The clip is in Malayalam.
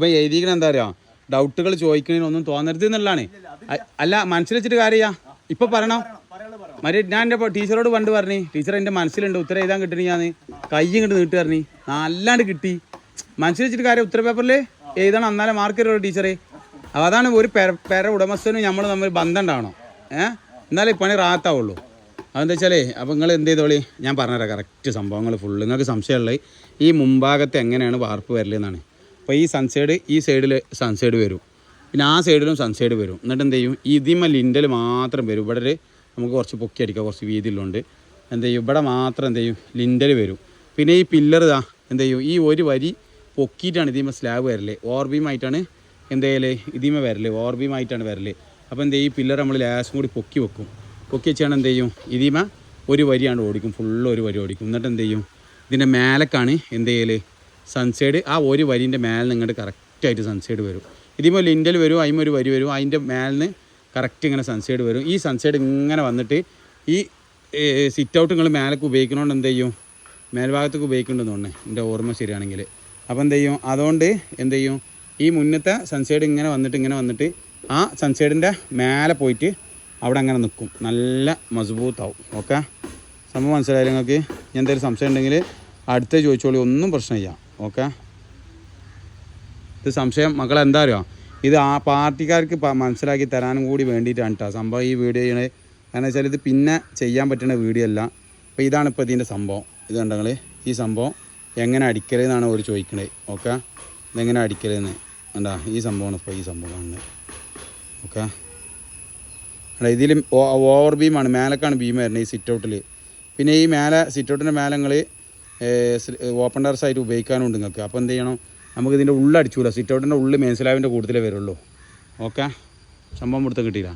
അപ്പോൾ എഴുതിക്കണം എന്താ പറയുക, ഡൗട്ടുകൾ ചോദിക്കണതിനൊന്നും തോന്നരുത് എന്നുള്ളതാണ്. അല്ല മനസ്സിൽ വെച്ചിട്ട് കാര്യമില്ല, ഇപ്പം പറയണം. ഞാൻ എൻ്റെ ടീച്ചറോട് പണ്ട് പറഞ്ഞു, ടീച്ചർ എൻ്റെ മനസ്സിലുണ്ട് ഉത്തരം എഴുതാൻ കിട്ടണി, ഞാൻ കൈ ഇങ്ങോട്ട് നീട്ടി പറഞ്ഞു, നല്ലാണ്ട് കിട്ടി. മനസ്സിൽ വെച്ചിട്ട് കാര്യം ഉത്തര പേപ്പറിൽ എഴുതണം, എന്നാലേ മാർക്ക് തരുള്ളൂ ടീച്ചറെ. അപ്പോൾ അതാണ് ഒരു പെര ഉടമസ്ഥനും നമ്മൾ തമ്മിൽ ബന്ധം ഉണ്ടാവണം. എന്നാലേ പണി റാത്താവുള്ളൂ. അതെന്താ വെച്ചാലേ, അപ്പോൾ നിങ്ങൾ എന്ത് ചെയ്തോളി, ഞാൻ പറഞ്ഞുതരാം കറക്റ്റ് സംഭവങ്ങൾ ഫുള്ള്. നിങ്ങൾക്ക് സംശയമുള്ളത് ഈ മുമ്പാകത്ത് എങ്ങനെയാണ് വാർപ്പ് വരലെന്നാണ്. അപ്പോൾ ഈ സൺസൈഡ്, ഈ സൈഡിൽ സൺസൈഡ് വരും, പിന്നെ ആ സൈഡിലും സൺസൈഡ് വരും. എന്നിട്ട് എന്ത് ചെയ്യും, ഇതിമ ലിൻഡൽ മാത്രം വരും. ഇവിടെ നമുക്ക് കുറച്ച് പൊക്കി അടിക്കാം, കുറച്ച് വീതിയിലുണ്ട്. എന്ത് ചെയ്യും, ഇവിടെ മാത്രം എന്ത് ചെയ്യും, ലിൻഡൽ വരും. പിന്നെ ഈ പില്ലർ ഇതാ എന്ത് ചെയ്യും, ഈ ഒരു വരി പൊക്കിയിട്ടാണ് ഇതിമ സ്ലാബ് വരല്. ഓവർബീമായിട്ടാണ് എന്ത് ചെയ്യല്, ഇതിമ വരല് ഓവർബീമായിട്ടാണ് വരല്. അപ്പോൾ എന്ത് ചെയ്യും, ഈ പില്ലർ നമ്മൾ ലാസും കൂടി പൊക്കി വെക്കും. പൊക്കി വെച്ചാണ് എന്ത് ചെയ്യും, ഇതിമ ഒരു വരിയാണ് ഓടിക്കും, ഫുള്ള് ഒരു വരി ഓടിക്കും. എന്നിട്ട് എന്ത് ചെയ്യും, ഇതിൻ്റെ മേലേക്കാണ് എന്ത് ചെയ്യൽ, സൺസൈഡ്. ആ ഒരു വരീൻ്റെ മേലെ നിങ്ങോട്ട് കറക്റ്റായിട്ട് സൺസൈഡ് വരും. ഇതിമ ലിൻഡൽ വരും, അതിമ ഒരു വരി വരും, അതിൻ്റെ മേലിന് കറക്റ്റ് ഇങ്ങനെ സൺസൈഡ് വരും. ഈ സൺസൈഡ് ഇങ്ങനെ വന്നിട്ട് ഈ സിറ്റ് ഔട്ട് നിങ്ങൾ മേലേക്ക് ഉപയോഗിക്കണോണ്ട് എന്ത് ചെയ്യും, മേൽഭാഗത്തേക്ക് ഉപയോഗിക്കേണ്ടതെന്ന് തോന്നുന്നത് എൻ്റെ ഓർമ്മ ശരിയാണെങ്കിൽ. അപ്പോൾ എന്ത് ചെയ്യും, അതുകൊണ്ട് എന്ത് ചെയ്യും, ഈ മുന്നത്തെ സൺസൈഡ് ഇങ്ങനെ വന്നിട്ട് ആ സൺസൈഡിൻ്റെ മേലെ പോയിട്ട് അവിടെ അങ്ങനെ നിൽക്കും, നല്ല മസ്ബൂത്താവും. ഓക്കെ, സംഭവം മനസ്സിലായി നിങ്ങൾക്ക്? ഞാൻ എന്തെങ്കിലും സംശയം ഉണ്ടെങ്കിൽ അടുത്ത ചോദിച്ചോളി, ഒന്നും പ്രശ്നമില്ല. ഓക്കെ, ഇത് സംശയം മക്കളെന്താ അറിയുമോ, ഇത് ആ പാർട്ടിക്കാർക്ക് മനസ്സിലാക്കി തരാനും കൂടി വേണ്ടിയിട്ടാണ് കേട്ടോ സംഭവം ഈ വീഡിയോ ചെയ്യണത്. കാരണം വെച്ചാൽ ഇത് പിന്നെ ചെയ്യാൻ പറ്റുന്ന വീഡിയോ അല്ല. അപ്പോൾ ഇതാണ് ഇപ്പോൾ ഇതിൻ്റെ സംഭവം. ഇത് കണ്ടങ്ങൾ, ഈ സംഭവം എങ്ങനെ അടിക്കലെന്നാണ് അവർ ചോദിക്കണത്. ഓക്കെ, ഇതെങ്ങനെ അടിക്കലെന്ന് എന്താ, ഈ സംഭവമാണ് ഇപ്പോൾ ഈ സംഭവം കാണുന്നത്. ഓക്കെ, ഇതിൽ ഓവർ ബീമാണ്, മേലേക്കാണ് ബീം വരുന്നത് ഈ സിറ്റ് ഔട്ടിൽ. പിന്നെ ഈ മേലെ സിറ്റ് ഔട്ടിൻ്റെ മേലെ നിങ്ങൾ ഓപ്പൺ ടെറസ് ആയിട്ട് ഉപയോഗിക്കാനുണ്ട് നിങ്ങൾക്ക്. അപ്പോൾ എന്ത് ചെയ്യണം, നമുക്ക് ഇതിൻ്റെ ഉള്ളടിച്ചൂല, സിറ്റ് ഔട്ടിൻ്റെ ഉള്ളിൽ മെയിൻ സ്ലാബിൻ്റെ കൂടുതലേ വരുള്ളൂ. ഓക്കെ, സംഭവം കൊടുത്ത് കിട്ടിയില്ല.